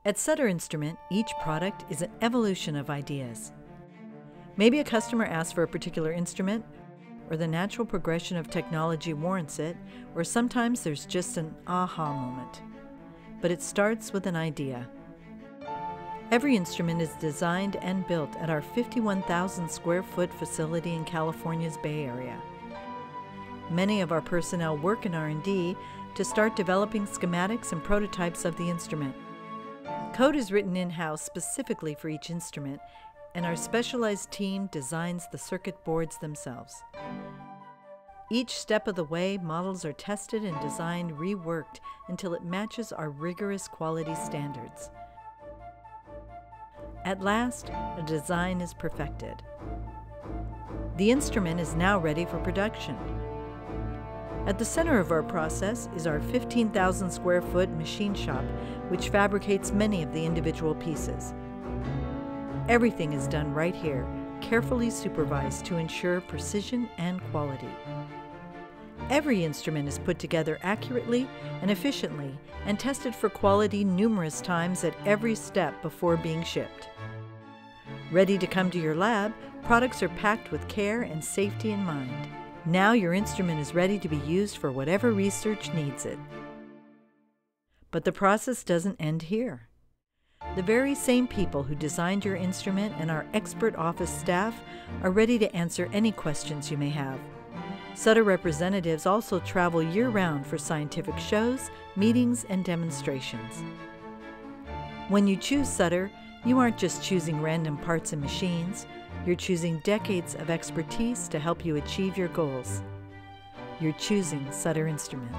At Sutter Instrument, each product is an evolution of ideas. Maybe a customer asks for a particular instrument, or the natural progression of technology warrants it, or sometimes there's just an aha moment. But it starts with an idea. Every instrument is designed and built at our 51,000 square foot facility in California's Bay Area. Many of our personnel work in R&D to start developing schematics and prototypes of the instrument. Code is written in-house specifically for each instrument, and our specialized team designs the circuit boards themselves. Each step of the way, models are tested and design reworked until it matches our rigorous quality standards. At last, a design is perfected. The instrument is now ready for production. At the center of our process is our 15,000 square foot machine shop, which fabricates many of the individual pieces. Everything is done right here, carefully supervised to ensure precision and quality. Every instrument is put together accurately and efficiently and tested for quality numerous times at every step before being shipped. Ready to come to your lab, products are packed with care and safety in mind. Now your instrument is ready to be used for whatever research needs it. But the process doesn't end here. The very same people who designed your instrument and our expert office staff are ready to answer any questions you may have. Sutter representatives also travel year-round for scientific shows, meetings, and demonstrations. When you choose Sutter, you aren't just choosing random parts and machines, you're choosing decades of expertise to help you achieve your goals. You're choosing Sutter Instrument.